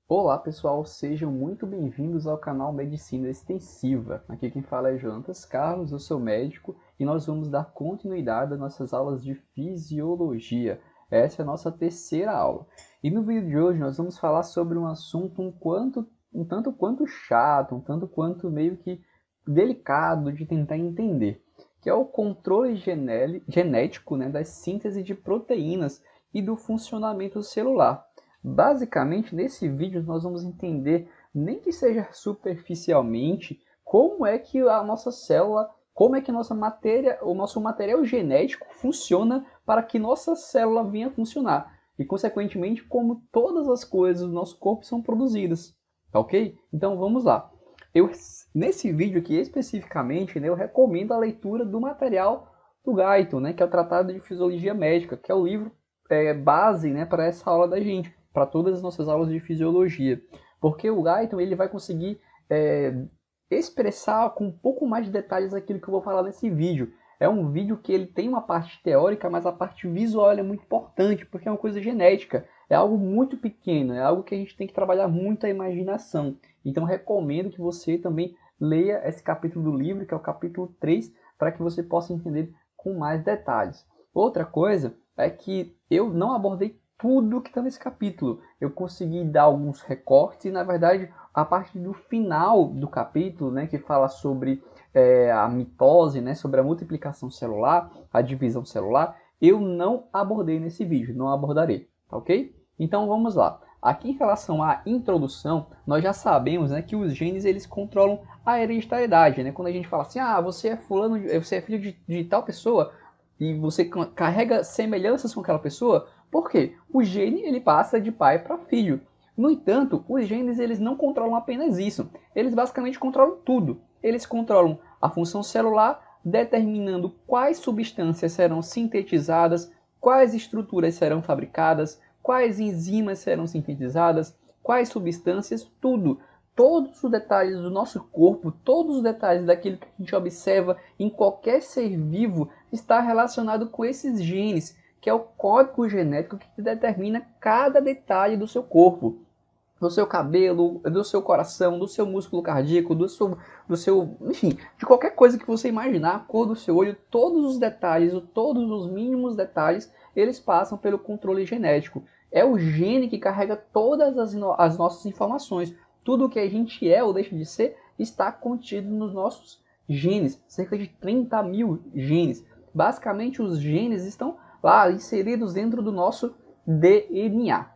Olá pessoal, sejam muito bem-vindos ao canal Medicina Extensiva. Aqui quem fala é Jonatas Carlos, eu sou médico e nós vamos dar continuidade às nossas aulas de Fisiologia. Essa é a nossa terceira aula. E no vídeo de hoje nós vamos falar sobre um assunto um tanto quanto chato, um tanto quanto meio que delicado de tentar entender, que é o controle genético, né, das síntese de proteínas e do funcionamento celular. Basicamente, nesse vídeo nós vamos entender, nem que seja superficialmente, como é que a nossa célula, como é que a nossa matéria, o nosso material genético funciona para que nossa célula venha funcionar. E, consequentemente, como todas as coisas do nosso corpo são produzidas. Tá ok? Então vamos lá. Nesse vídeo aqui especificamente, né, eu recomendo a leitura do material do Guyton, né, que é o Tratado de Fisiologia Médica, que é o livro base, né, para essa aula da gente, para todas as nossas aulas de fisiologia. Porque o Guyton ele vai conseguir expressar com um pouco mais de detalhes aquilo que eu vou falar nesse vídeo. É um vídeo que ele tem uma parte teórica, mas a parte visual é muito importante, porque é uma coisa genética. É algo muito pequeno, é algo que a gente tem que trabalhar muito a imaginação. Então recomendo que você também leia esse capítulo do livro, que é o capítulo 3, para que você possa entender com mais detalhes. Outra coisa é que eu não abordei tudo que está nesse capítulo. Eu consegui dar alguns recortes e, na verdade, a parte do final do capítulo, né, que fala sobre a mitose, né, sobre a multiplicação celular, a divisão celular, eu não abordei nesse vídeo, não abordarei, tá ok? Então vamos lá. Aqui em relação à introdução, nós já sabemos, né, que os genes eles controlam a hereditariedade, né? Quando a gente fala assim, você é fulano, você é filho de tal pessoa e você carrega semelhanças com aquela pessoa, por quê? O gene ele passa de pai para filho. No entanto, os genes eles não controlam apenas isso. Eles basicamente controlam tudo. Eles controlam a função celular, determinando quais substâncias serão sintetizadas, quais estruturas serão fabricadas, quais enzimas serão sintetizadas, quais substâncias, tudo. Todos os detalhes do nosso corpo, todos os detalhes daquilo que a gente observa em qualquer ser vivo está relacionado com esses genes, que é o código genético que determina cada detalhe do seu corpo, do seu cabelo, do seu coração, do seu músculo cardíaco, enfim, de qualquer coisa que você imaginar, a cor do seu olho, todos os detalhes, todos os mínimos detalhes, eles passam pelo controle genético. É o gene que carrega todas as nossas informações. Tudo o que a gente é ou deixa de ser está contido nos nossos genes, cerca de 30 mil genes. Basicamente, os genes estão lá inseridos dentro do nosso DNA.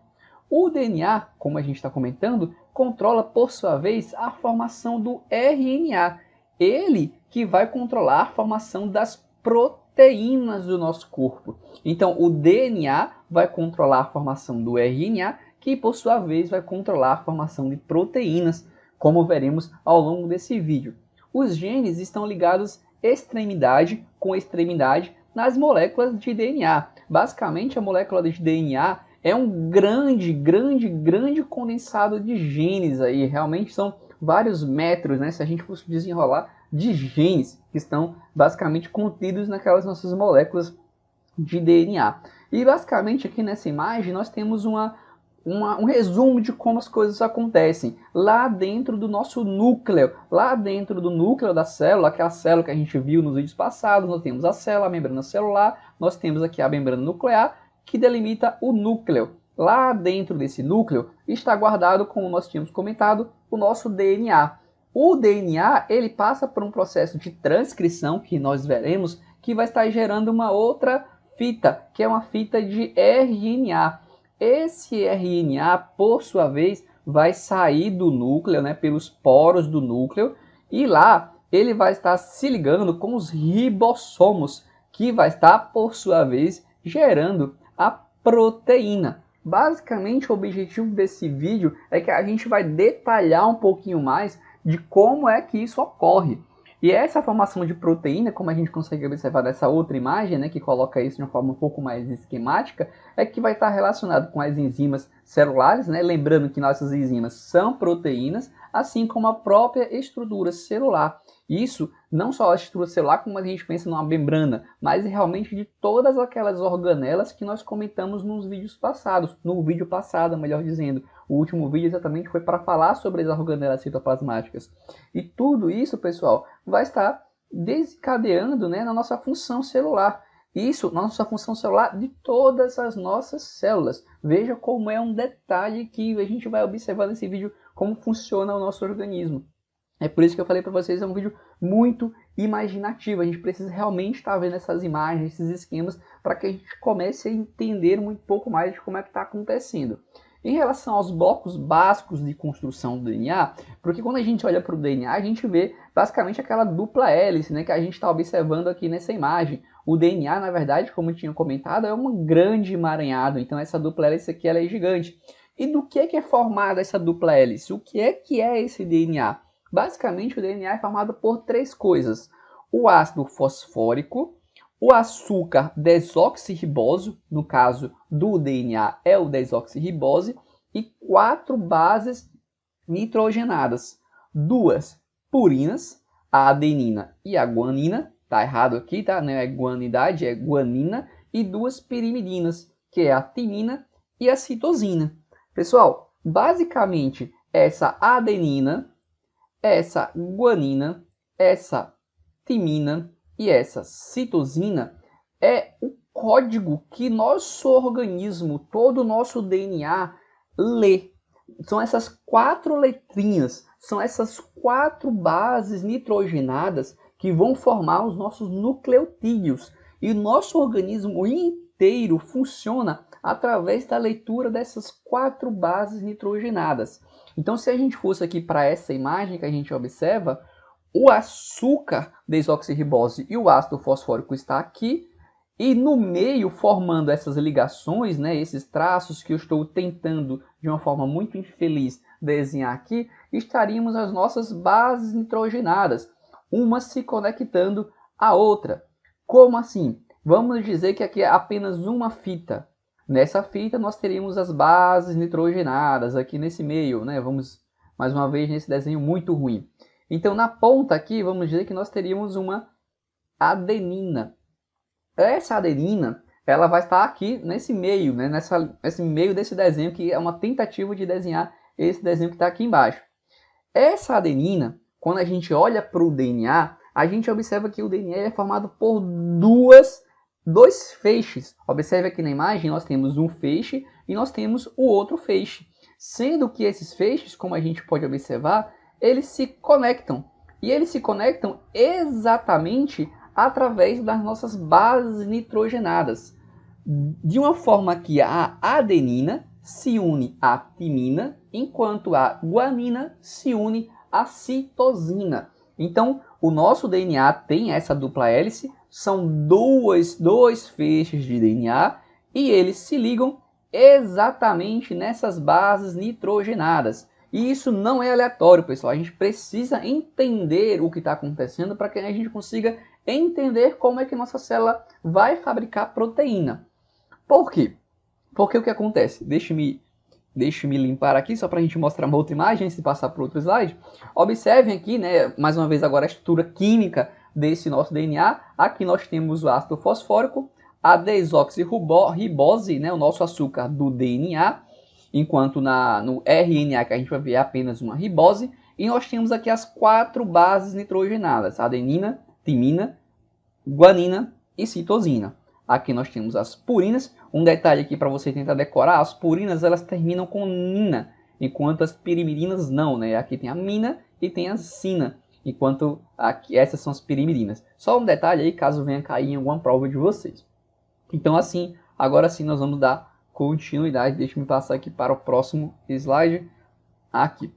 O DNA, como a gente está comentando, controla, por sua vez, a formação do RNA. Ele que vai controlar a formação das proteínas do nosso corpo. Então, o DNA vai controlar a formação do RNA, que, por sua vez, vai controlar a formação de proteínas, como veremos ao longo desse vídeo. Os genes estão ligados extremidade com extremidade nas moléculas de DNA. Basicamente, a molécula de DNA é um grande condensado de genes aí. Realmente são vários metros, né? Se a gente fosse desenrolar, de genes que estão basicamente contidos naquelas nossas moléculas de DNA. E basicamente aqui nessa imagem nós temos um resumo de como as coisas acontecem lá dentro do nosso núcleo, lá dentro do núcleo da célula, aquela célula que a gente viu nos vídeos passados. Nós temos a célula, a membrana celular, nós temos aqui a membrana nuclear, que delimita o núcleo. Lá dentro desse núcleo está guardado, como nós tínhamos comentado, o nosso DNA. O DNA ele passa por um processo de transcrição, que nós veremos, que vai estar gerando uma outra fita, que é uma fita de RNA. Esse RNA, por sua vez, vai sair do núcleo, né, pelos poros do núcleo, e lá ele vai estar se ligando com os ribossomos, que vai estar, por sua vez, gerando a proteína. Basicamente, o objetivo desse vídeo é que a gente vai detalhar um pouquinho mais de como é que isso ocorre. E essa formação de proteína, como a gente consegue observar nessa outra imagem, né, que coloca isso de uma forma um pouco mais esquemática, é que vai estar relacionado com as enzimas celulares, né, lembrando que nossas enzimas são proteínas, assim como a própria estrutura celular. Isso não só a estrutura celular, como a gente pensa numa membrana, mas realmente de todas aquelas organelas que nós comentamos nos vídeos passados, no vídeo passado, melhor dizendo, O último vídeo exatamente foi para falar sobre as organelas citoplasmáticas. E tudo isso, pessoal, vai estar desencadeando, né, na nossa função celular. Isso na nossa função celular de todas as nossas células. Veja como é um detalhe que a gente vai observar nesse vídeo, como funciona o nosso organismo. É por isso que eu falei para vocês, é um vídeo muito imaginativo. A gente precisa realmente estar vendo essas imagens, esses esquemas, para que a gente comece a entender um pouco mais de como é que está acontecendo. Em relação aos blocos básicos de construção do DNA, porque quando a gente olha para o DNA, a gente vê basicamente aquela dupla hélice, né, que a gente está observando aqui nessa imagem. O DNA, na verdade, como eu tinha comentado, é um grande emaranhado, então essa dupla hélice aqui ela é gigante. E do que é formada essa dupla hélice? O que é esse DNA? Basicamente, o DNA é formado por três coisas: o ácido fosfórico, o açúcar desoxirriboso, no caso do DNA é o desoxirribose, e 4 bases nitrogenadas. 2 purinas, a adenina e a guanina, tá errado aqui, tá? Não é guanidade, é guanina, e 2 pirimidinas, que é a timina e a citosina. Pessoal, basicamente, essa adenina, essa guanina, essa timina e essa citosina é o código que nosso organismo, todo o nosso DNA lê. São essas 4 letrinhas, são essas 4 bases nitrogenadas que vão formar os nossos nucleotídeos. E o nosso organismo inteiro funciona através da leitura dessas 4 bases nitrogenadas. Então, se a gente fosse aqui para essa imagem que a gente observa, o açúcar desoxirribose e o ácido fosfórico está aqui, e no meio, formando essas ligações, né, esses traços que eu estou tentando, de uma forma muito infeliz, desenhar aqui, estaríamos as nossas bases nitrogenadas, uma se conectando à outra. Como assim? Vamos dizer que aqui é apenas uma fita. Nessa fita nós teríamos as bases nitrogenadas aqui nesse meio, né? Vamos mais uma vez nesse desenho muito ruim. Então na ponta aqui vamos dizer que nós teríamos uma adenina. Essa adenina ela vai estar aqui nesse meio, né? Nesse meio desse desenho, que é uma tentativa de desenhar esse desenho que está aqui embaixo. Essa adenina, quando a gente olha para o DNA, a gente observa que o DNA é formado por dois feixes. Observe aqui na imagem, nós temos um feixe e nós temos o outro feixe. Sendo que esses feixes, como a gente pode observar, eles se conectam. E eles se conectam exatamente através das nossas bases nitrogenadas. De uma forma que a adenina se une à timina, enquanto a guanina se une à citosina. Então, o nosso DNA tem essa dupla hélice, são dois feixes de DNA e eles se ligam exatamente nessas bases nitrogenadas. E isso não é aleatório, pessoal. A gente precisa entender o que está acontecendo para que a gente consiga entender como é que nossa célula vai fabricar proteína. Por quê? Porque o que acontece? Deixe-me limpar aqui, só para a gente mostrar uma outra imagem, antes de passar para outro slide. Observem aqui, né, mais uma vez agora a estrutura química desse nosso DNA. Aqui nós temos o ácido fosfórico, a desoxirribose, né, o nosso açúcar do DNA, enquanto no RNA que a gente vai ver é apenas uma ribose. E nós temos aqui as 4 bases nitrogenadas, adenina, timina, guanina e citosina. Aqui nós temos as purinas. Um detalhe aqui para você tentar decorar: as purinas elas terminam com nina, enquanto as pirimidinas não, né? Aqui tem a mina e tem a sina, enquanto aqui essas são as pirimidinas. Só um detalhe aí, caso venha cair em alguma prova de vocês. Então assim, agora sim nós vamos dar continuidade. Deixa eu passar aqui para o próximo slide. Aqui.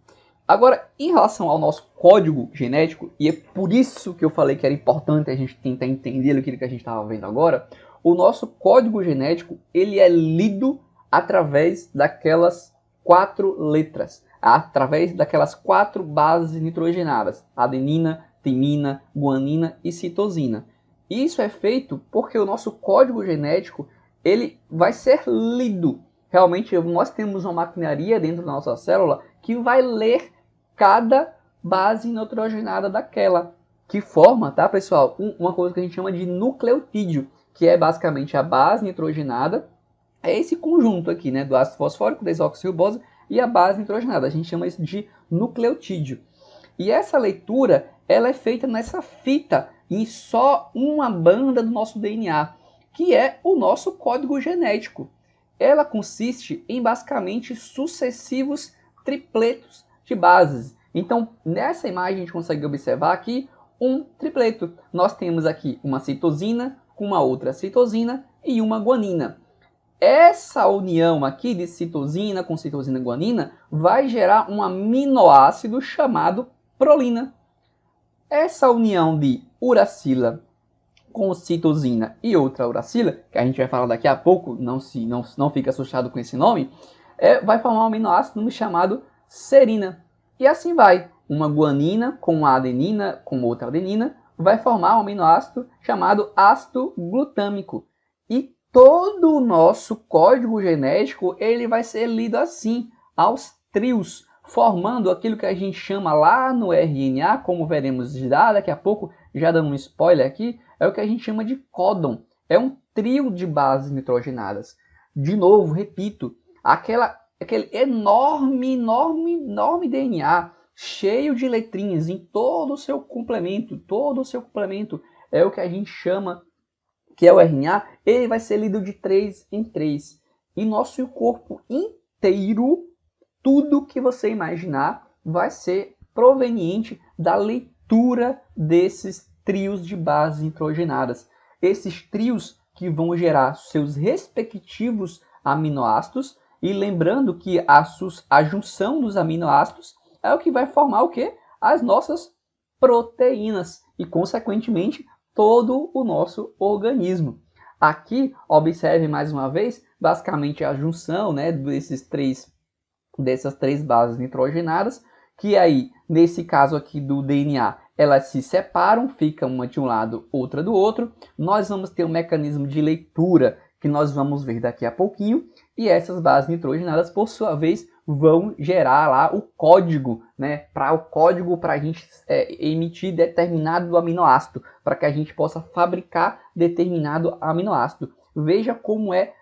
Agora, em relação ao nosso código genético, e é por isso que eu falei que era importante a gente tentar entender aquilo que a gente estava vendo agora, o nosso código genético ele é lido através daquelas 4 letras, através daquelas 4 bases nitrogenadas, adenina, timina, guanina e citosina. Isso é feito porque o nosso código genético ele vai ser lido. Realmente nós temos uma maquinaria dentro da nossa célula que vai ler cada base nitrogenada daquela, que forma, tá pessoal, uma coisa que a gente chama de nucleotídeo, que é basicamente a base nitrogenada, é esse conjunto aqui, né, do ácido fosfórico, desoxirribose, e a base nitrogenada. A gente chama isso de nucleotídeo. E essa leitura, ela é feita nessa fita, em só uma banda do nosso DNA, que é o nosso código genético. Ela consiste em basicamente sucessivos tripletos de bases. Então, nessa imagem a gente consegue observar aqui um tripleto. Nós temos aqui uma citosina com uma outra citosina e uma guanina. Essa união aqui de citosina com citosina e guanina vai gerar um aminoácido chamado prolina. Essa união de uracila com citosina e outra uracila, que a gente vai falar daqui a pouco, não fica assustado com esse nome, vai formar um aminoácido chamado serina. E assim vai. Uma guanina com uma adenina com outra adenina vai formar um aminoácido chamado ácido glutâmico. E todo o nosso código genético ele vai ser lido assim, aos trios, formando aquilo que a gente chama lá no RNA, como veremos daqui a pouco, já dando um spoiler aqui, é o que a gente chama de códon. É um trio de bases nitrogenadas. De novo, repito, aquele enorme DNA, cheio de letrinhas em todo o seu complemento, é o que a gente chama, que é o RNA, ele vai ser lido de 3 em 3. E nosso corpo inteiro, tudo que você imaginar, vai ser proveniente da leitura desses trios de bases nitrogenadas. Esses trios que vão gerar seus respectivos aminoácidos, e lembrando que a junção dos aminoácidos é o que vai formar o quê? As nossas proteínas e, consequentemente, todo o nosso organismo. Aqui, observe mais uma vez, basicamente a junção, né, dessas três bases nitrogenadas, que aí, nesse caso aqui do DNA, elas se separam, fica uma de um lado, outra do outro. Nós vamos ter um mecanismo de leitura que nós vamos ver daqui a pouquinho, e essas bases nitrogenadas, por sua vez, vão gerar lá o código, né, para a gente emitir determinado aminoácido, para que a gente possa fabricar determinado aminoácido. Veja como é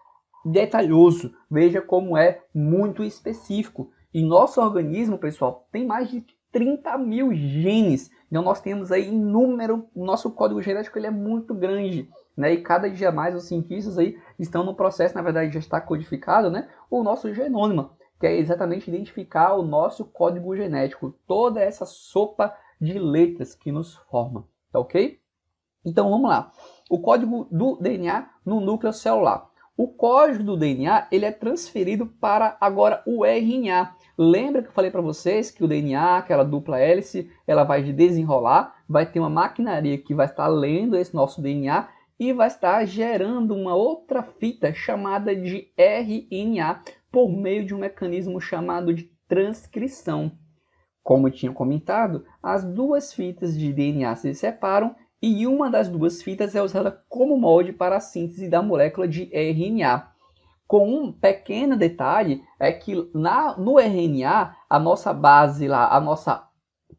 detalhoso, veja como é muito específico. E nosso organismo, pessoal, tem mais de 30 mil genes. Então nós temos aí inúmero, o nosso código genético ele é muito grande, né? E cada dia mais os cientistas aí estão no processo, na verdade já está codificado, né? O nosso genoma, que é exatamente identificar o nosso código genético, toda essa sopa de letras que nos forma, tá ok? Então vamos lá. O código do DNA no núcleo celular. O código do DNA ele é transferido para agora o RNA. Lembra que eu falei para vocês que o DNA, aquela dupla hélice, ela vai desenrolar, vai ter uma maquinaria que vai estar lendo esse nosso DNA e vai estar gerando uma outra fita chamada de RNA por meio de um mecanismo chamado de transcrição. Como eu tinha comentado, as duas fitas de DNA se separam e uma das duas fitas é usada como molde para a síntese da molécula de RNA. Com um pequeno detalhe, é que no RNA, a nossa base lá, a nossa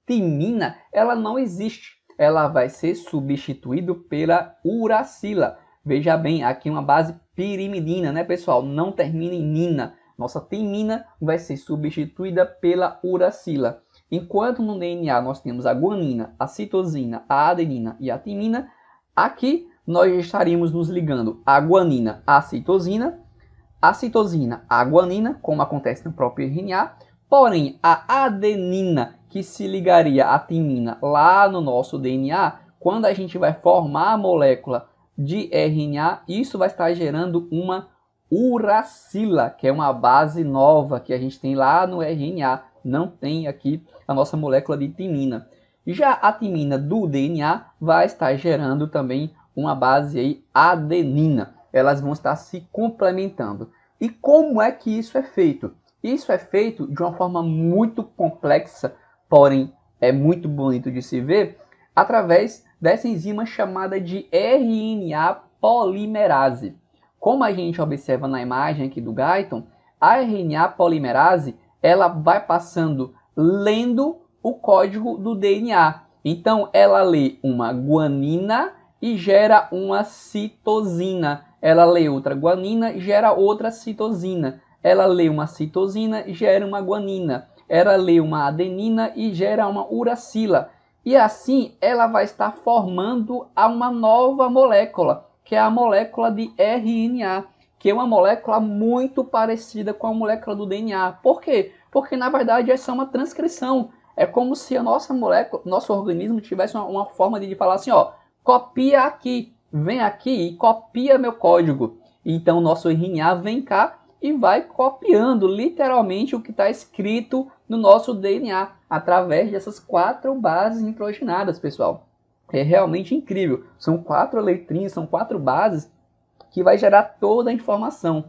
timina, ela não existe. Ela vai ser substituída pela uracila. Veja bem, aqui uma base pirimidina, né, pessoal? Não termina em nina. Nossa timina vai ser substituída pela uracila. Enquanto no DNA nós temos a guanina, a citosina, a adenina e a timina, aqui nós estaríamos nos ligando a guanina à citosina, à guanina, como acontece no próprio RNA, porém a adenina que se ligaria à timina lá no nosso DNA, quando a gente vai formar a molécula de RNA, isso vai estar gerando uma uracila, que é uma base nova que a gente tem lá no RNA, não tem aqui a nossa molécula de timina. Já a timina do DNA vai estar gerando também uma base aí adenina. Elas vão estar se complementando. E como é que isso é feito? Isso é feito de uma forma muito complexa, porém é muito bonito de se ver, através dessa enzima chamada de RNA polimerase. Como a gente observa na imagem aqui do Guyton, a RNA polimerase ela vai passando lendo o código do DNA. Então ela lê uma guanina e gera uma citosina. Ela lê outra guanina e gera outra citosina. ela lê uma citosina e gera uma guanina. Ela lê uma adenina e gera uma uracila. E assim ela vai estar formando uma nova molécula, que é a molécula de RNA, que é uma molécula muito parecida com a molécula do DNA. Por quê? Porque na verdade essa é uma transcrição. É como se a nossa molécula, nosso organismo tivesse uma forma de falar assim, ó, copia aqui, vem aqui e copia meu código. Então nosso RNA vem cá e vai copiando literalmente o que está escrito no nosso DNA, através dessas 4 bases nitrogenadas, pessoal. É realmente incrível. São 4 letrinhas, são 4 bases que vai gerar toda a informação.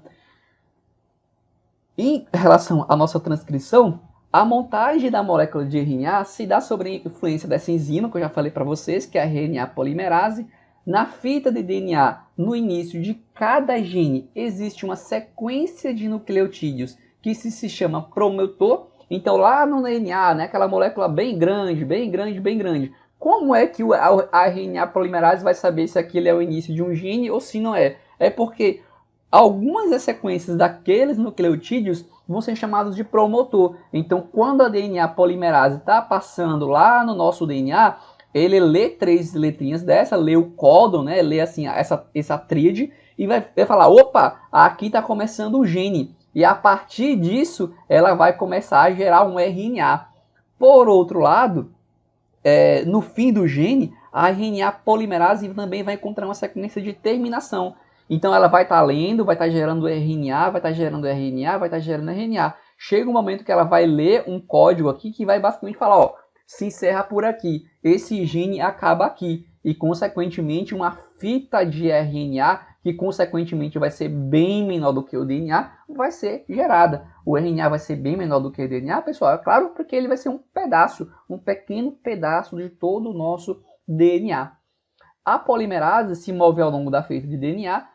Em relação à nossa transcrição, a montagem da molécula de RNA se dá sob a influência dessa enzima, que eu já falei para vocês, que é a RNA polimerase. Na fita de DNA, no início de cada gene, existe uma sequência de nucleotídeos que se chama promotor. Então, lá no DNA, né, aquela molécula bem grande, bem grande, bem grande. Como é que a RNA polimerase vai saber se aquele é o início de um gene ou se não é? É porque algumas das sequências daqueles nucleotídeos vão ser chamados de promotor. Então, quando a DNA polimerase está passando lá no nosso DNA, ele lê 3 letrinhas dessa, lê o códon, né? Lê assim essa tríade e vai falar, opa, aqui está começando o gene. E a partir disso, ela vai começar a gerar um RNA. Por outro lado, no fim do gene, a RNA polimerase também vai encontrar uma sequência de terminação. Então ela vai estar lendo, vai estar gerando RNA, vai estar gerando RNA, vai estar gerando RNA. Chega um momento que ela vai ler um código aqui que vai basicamente falar, ó, se encerra por aqui, esse gene acaba aqui. E consequentemente uma fita de RNA, que consequentemente vai ser bem menor do que o DNA, vai ser gerada. O RNA vai ser bem menor do que o DNA, pessoal, é claro, porque ele vai ser um pedaço, um pequeno pedaço de todo o nosso DNA. A polimerase se move ao longo da fita de DNA,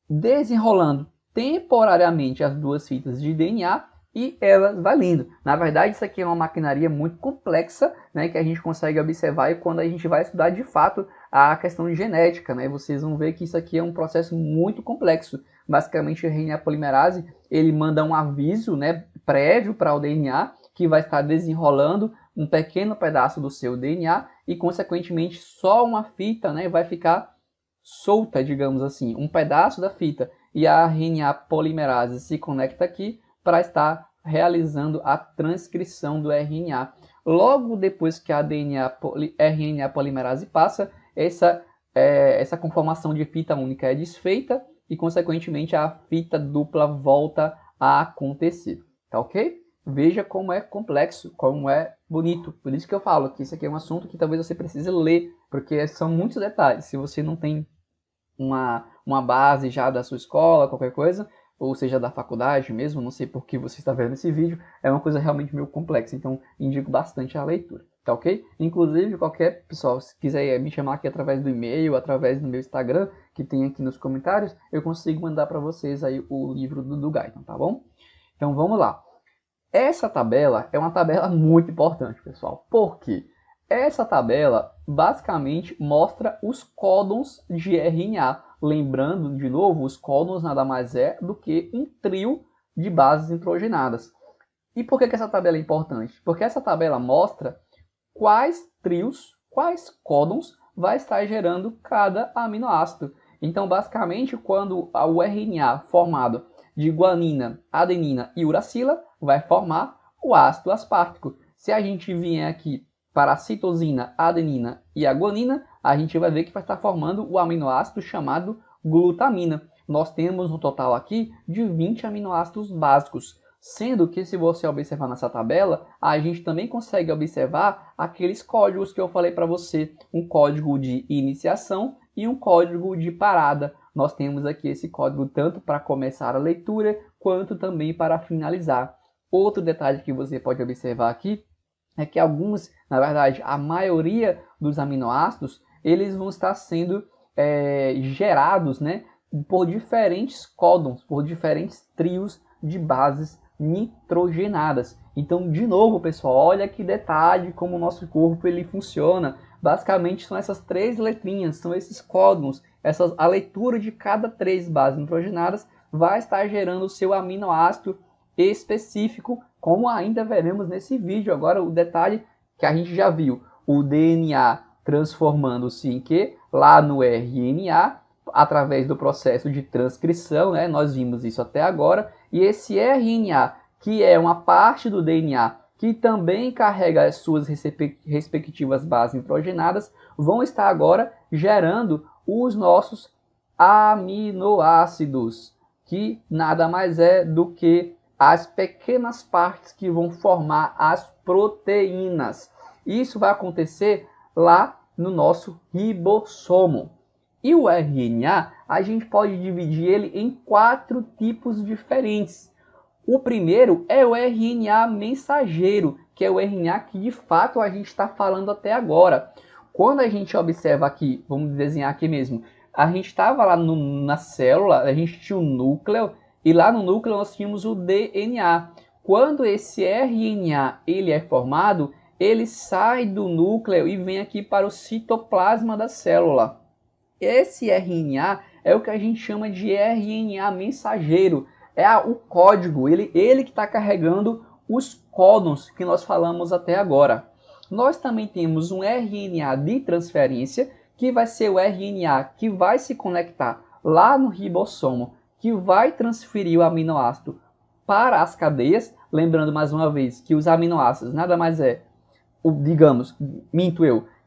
desenrolando temporariamente as 2 fitas de DNA e elas vai lendo. Na verdade, isso aqui é uma maquinaria muito complexa, né, que a gente consegue observar e quando a gente vai estudar de fato a questão de genética, né, vocês vão ver que isso aqui é um processo muito complexo. Basicamente, a RNA polimerase ele manda um aviso, né, prévio para o DNA que vai estar desenrolando um pequeno pedaço do seu DNA e, consequentemente, só uma fita, né, vai ficar solta, digamos assim, um pedaço da fita, e a RNA polimerase se conecta aqui para estar realizando a transcrição do RNA. Logo depois que a RNA polimerase passa, essa conformação de fita única é desfeita e, consequentemente, a fita dupla volta a acontecer. Tá ok? Veja como é complexo, como é bonito. Por isso que eu falo que isso aqui é um assunto que talvez você precise ler, porque são muitos detalhes. Se você não tem uma base já da sua escola, qualquer coisa, ou seja, da faculdade mesmo, não sei por que você está vendo esse vídeo, é uma coisa realmente meio complexa, então indico bastante a leitura, tá ok? Inclusive, qualquer pessoal, se quiser me chamar aqui através do e-mail, através do meu Instagram, que tem aqui nos comentários, eu consigo mandar para vocês aí o livro do Guyton, tá bom? Então vamos lá. Essa tabela é uma tabela muito importante, pessoal. Por quê? Essa tabela basicamente mostra os códons de RNA. Lembrando, de novo, os códons nada mais é do que um trio de bases nitrogenadas. E por que essa tabela é importante? Porque essa tabela mostra quais trios, quais códons vai estar gerando cada aminoácido. Então, basicamente, quando o RNA formado de guanina, adenina e uracila vai formar o ácido aspartico. Se a gente vier aqui para a citosina, a adenina e a guanina, a gente vai ver que vai estar formando o aminoácido chamado glutamina. Nós temos um total aqui de 20 aminoácidos básicos, sendo que se você observar nessa tabela, a gente também consegue observar aqueles códigos que eu falei para você, um código de iniciação e um código de parada. Nós temos aqui esse código tanto para começar a leitura, quanto também para finalizar. Outro detalhe que você pode observar aqui é que alguns, na verdade, a maioria dos aminoácidos, eles vão estar sendo gerados, né, por diferentes códons, por diferentes trios de bases nitrogenadas. Então, de novo, pessoal, olha que detalhe como o nosso corpo ele funciona. Basicamente, são essas 3 letrinhas, são esses códons, a leitura de cada 3 bases nitrogenadas vai estar gerando o seu aminoácido específico, como ainda veremos nesse vídeo. Agora o detalhe que a gente já viu, o DNA transformando-se em quê? Lá no RNA, através do processo de transcrição, né? Nós vimos isso até agora, e esse RNA, que é uma parte do DNA que também carrega as suas respectivas bases nitrogenadas, vão estar agora gerando os nossos aminoácidos, que nada mais é do que as pequenas partes que vão formar as proteínas. Isso vai acontecer lá no nosso ribossomo. E o RNA, a gente pode dividir ele em 4 tipos diferentes. O primeiro é o RNA mensageiro, que é o RNA que de fato a gente está falando até agora. Quando a gente observa aqui, vamos desenhar aqui mesmo, a gente estava lá na célula, a gente tinha o núcleo, e lá no núcleo nós tínhamos o DNA. Quando esse RNA ele é formado, ele sai do núcleo e vem aqui para o citoplasma da célula. Esse RNA é o que a gente chama de RNA mensageiro. É o código, ele que está carregando os códons que nós falamos até agora. Nós também temos um RNA de transferência, que vai ser o RNA que vai se conectar lá no ribossomo, que vai transferir o aminoácido para as cadeias. Lembrando mais uma vez que os aminoácidos nada mais é,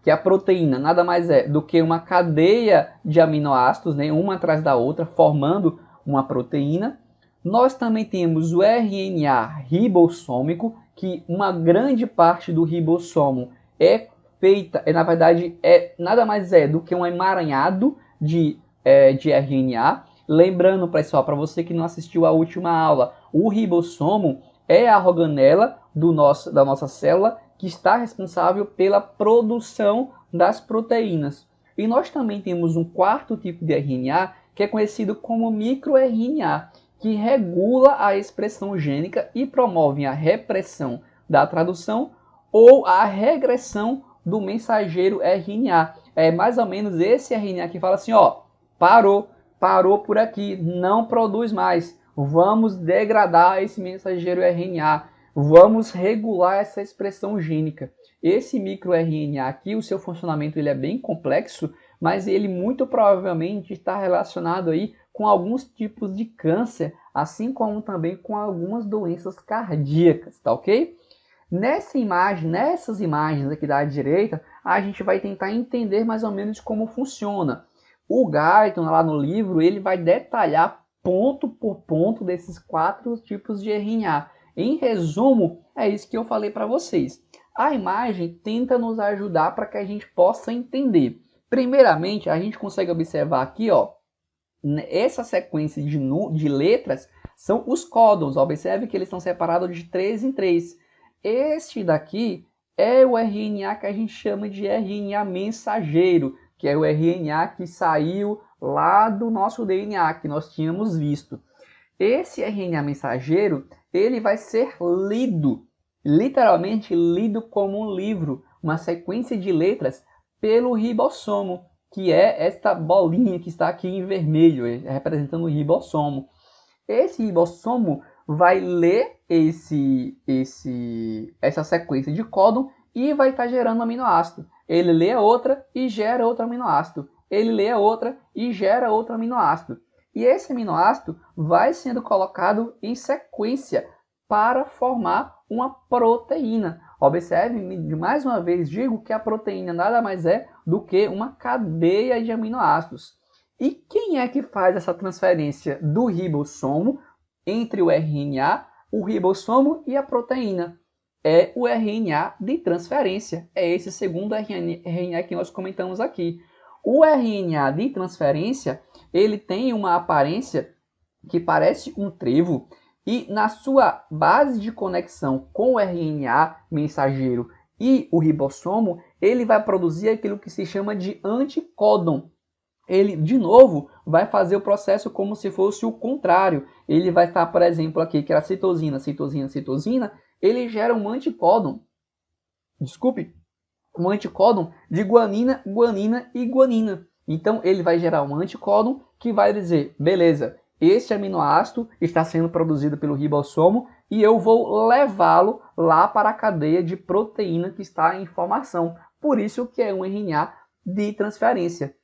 que a proteína nada mais é do que uma cadeia de aminoácidos, né, uma atrás da outra, formando uma proteína. Nós também temos o RNA ribossômico, que uma grande parte do ribossomo é feita, na verdade, nada mais é do que um emaranhado de RNA. Lembrando, pessoal, para você que não assistiu à última aula, o ribossomo é a organela da nossa célula que está responsável pela produção das proteínas. E nós também temos um quarto tipo de RNA, que é conhecido como microRNA, que regula a expressão gênica e promove a repressão da tradução ou a regressão do mensageiro RNA. É mais ou menos esse RNA que fala assim, ó, parou por aqui, não produz mais. Vamos degradar esse mensageiro RNA, vamos regular essa expressão gênica. Esse microRNA aqui, o seu funcionamento ele é bem complexo, mas ele muito provavelmente está relacionado aí com alguns tipos de câncer, assim como também com algumas doenças cardíacas, tá ok? Nessas imagens aqui da direita, a gente vai tentar entender mais ou menos como funciona. O Guyton, lá no livro, ele vai detalhar ponto por ponto desses 4 tipos de RNA. Em resumo, é isso que eu falei para vocês. A imagem tenta nos ajudar para que a gente possa entender. Primeiramente, a gente consegue observar aqui, ó, essa sequência de letras são os códons. Observe que eles estão separados de 3 em 3. Este daqui é o RNA que a gente chama de RNA mensageiro, que é o RNA que saiu lá do nosso DNA, que nós tínhamos visto. Esse RNA mensageiro, ele vai ser lido, literalmente lido como um livro, uma sequência de letras pelo ribossomo, que é esta bolinha que está aqui em vermelho, representando o ribossomo. Esse ribossomo vai ler essa sequência de códon e vai estar gerando aminoácido. Ele lê a outra e gera outro aminoácido. Ele lê a outra e gera outro aminoácido. E esse aminoácido vai sendo colocado em sequência para formar uma proteína. Observe, mais uma vez digo que a proteína nada mais é do que uma cadeia de aminoácidos. E quem é que faz essa transferência do ribossomo entre o RNA, o ribossomo e a proteína? É o RNA de transferência. É esse segundo RNA que nós comentamos aqui. O RNA de transferência, ele tem uma aparência que parece um trevo e na sua base de conexão com o RNA mensageiro e o ribossomo, ele vai produzir aquilo que se chama de anticódon. Ele, de novo, vai fazer o processo como se fosse o contrário. Ele vai estar, por exemplo, aqui, que era citosina, ele gera um anticódon, um anticódon de guanina e guanina. Então, ele vai gerar um anticódon que vai dizer, beleza, esse aminoácido está sendo produzido pelo ribossomo e eu vou levá-lo lá para a cadeia de proteína que está em formação. Por isso que é um RNA de transferência.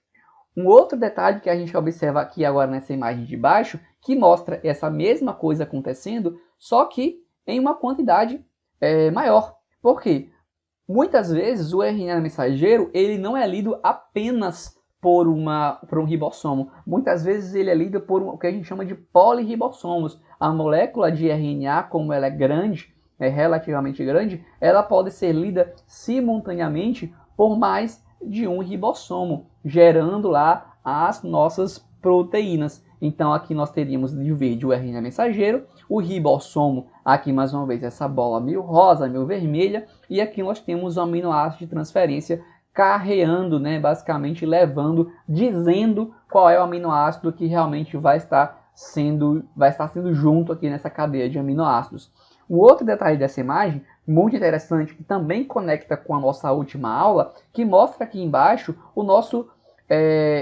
Um outro detalhe que a gente observa aqui agora nessa imagem de baixo, que mostra essa mesma coisa acontecendo, só que em uma quantidade maior. Por quê? Muitas vezes o RNA mensageiro ele não é lido apenas por um ribossomo. Muitas vezes ele é lido por o que a gente chama de polirribossomos. A molécula de RNA, como ela é grande, é relativamente grande, ela pode ser lida simultaneamente por mais de um ribossomo, gerando lá as nossas proteínas. Então aqui nós teríamos de verde o RNA mensageiro, o ribossomo, aqui mais uma vez essa bola meio rosa, meio vermelha, e aqui nós temos o aminoácido de transferência carreando, né, basicamente levando, dizendo qual é o aminoácido que realmente vai estar sendo junto aqui nessa cadeia de aminoácidos. Um outro detalhe dessa imagem, muito interessante, que também conecta com a nossa última aula, que mostra aqui embaixo o nosso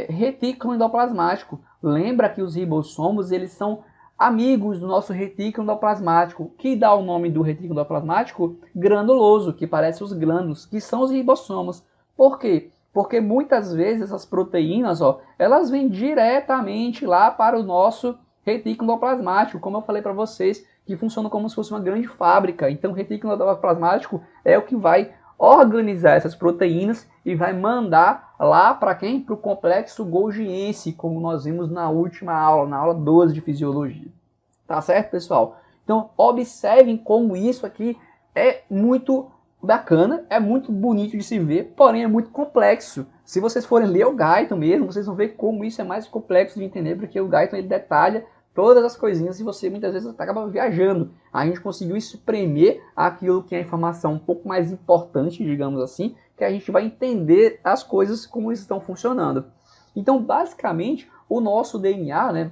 retículo endoplasmático. Lembra que os ribossomos eles são amigos do nosso retículo endoplasmático, que dá o nome do retículo endoplasmático granuloso, que parece os glândulos, que são os ribossomos. Por quê? Porque muitas vezes essas proteínas, elas vêm diretamente lá para o nosso retículo endoplasmático, como eu falei para vocês, que funciona como se fosse uma grande fábrica. Então o retículo endoplasmático é o que vai organizar essas proteínas e vai mandar lá para quem? Para o complexo golgiense, como nós vimos na última aula, na aula 12 de fisiologia. Tá certo, pessoal? Então observem como isso aqui é muito bacana, é muito bonito de se ver, porém é muito complexo. Se vocês forem ler o Guyton mesmo, vocês vão ver como isso é mais complexo de entender, porque o Guyton ele detalha todas as coisinhas e você muitas vezes acaba viajando. A gente conseguiu espremer aquilo que é a informação um pouco mais importante, digamos assim, que a gente vai entender as coisas como estão funcionando. Então, basicamente, o nosso DNA, né,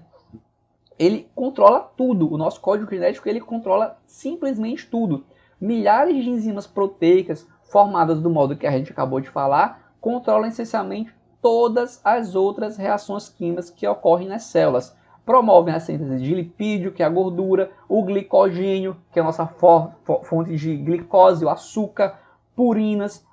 ele controla tudo. O nosso código genético ele controla simplesmente tudo. Milhares de enzimas proteicas formadas do modo que a gente acabou de falar controlam essencialmente todas as outras reações químicas que ocorrem nas células. Promovem a síntese de lipídio, que é a gordura, o glicogênio, que é a nossa fonte de glicose, o açúcar, purinas,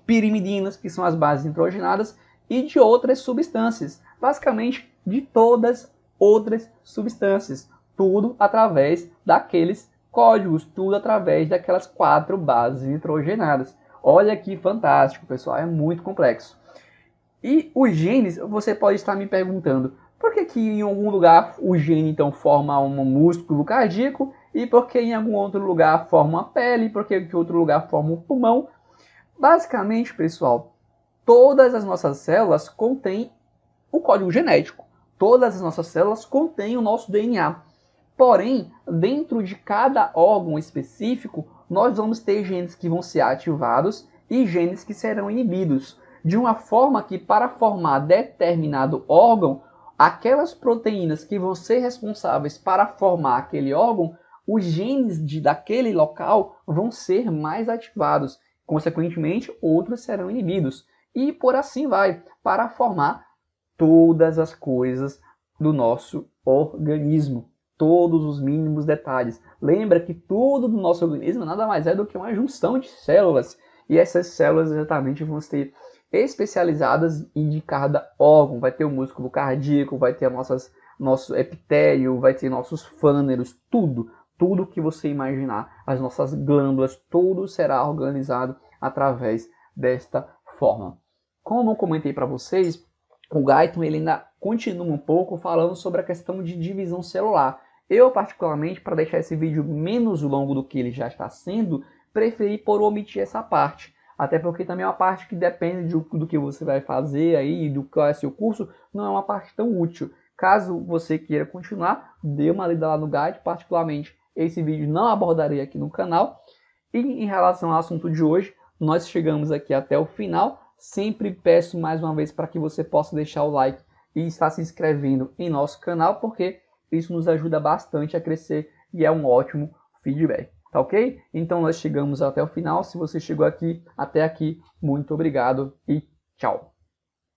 pirimidinas, que são as bases nitrogenadas, e de outras substâncias. Basicamente, de todas outras substâncias. Tudo através daqueles códigos, tudo através daquelas 4 bases nitrogenadas. Olha que fantástico, pessoal, é muito complexo. E os genes, você pode estar me perguntando, por que em algum lugar o gene então forma um músculo cardíaco e por que em algum outro lugar forma uma pele, por que em outro lugar forma um pulmão? Basicamente, pessoal, todas as nossas células contêm o código genético. Todas as nossas células contêm o nosso DNA. Porém, dentro de cada órgão específico, nós vamos ter genes que vão ser ativados e genes que serão inibidos. De uma forma que, para formar determinado órgão, aquelas proteínas que vão ser responsáveis para formar aquele órgão, os genes daquele local vão ser mais ativados. Consequentemente, outros serão inibidos. E por assim vai, para formar todas as coisas do nosso organismo. Todos os mínimos detalhes. Lembra que tudo do nosso organismo nada mais é do que uma junção de células. E essas células exatamente vão ser especializadas em de cada órgão. Vai ter o músculo cardíaco, vai ter nosso epitélio, vai ter nossos fâneros, tudo. Tudo que você imaginar. As nossas glândulas, tudo será organizado através desta forma. Como eu comentei para vocês, o Guyton ele ainda continua um pouco falando sobre a questão de divisão celular. Eu, particularmente, para deixar esse vídeo menos longo do que ele já está sendo, preferi por omitir essa parte. Até porque também é uma parte que depende do que você vai fazer aí, do qual é seu curso, não é uma parte tão útil. Caso você queira continuar, dê uma lida lá no guide, particularmente esse vídeo não abordarei aqui no canal. E em relação ao assunto de hoje, nós chegamos aqui até o final. Sempre peço mais uma vez para que você possa deixar o like e estar se inscrevendo em nosso canal, porque isso nos ajuda bastante a crescer e é um ótimo feedback, tá ok? Então nós chegamos até o final. Se você chegou aqui, até aqui, muito obrigado e tchau!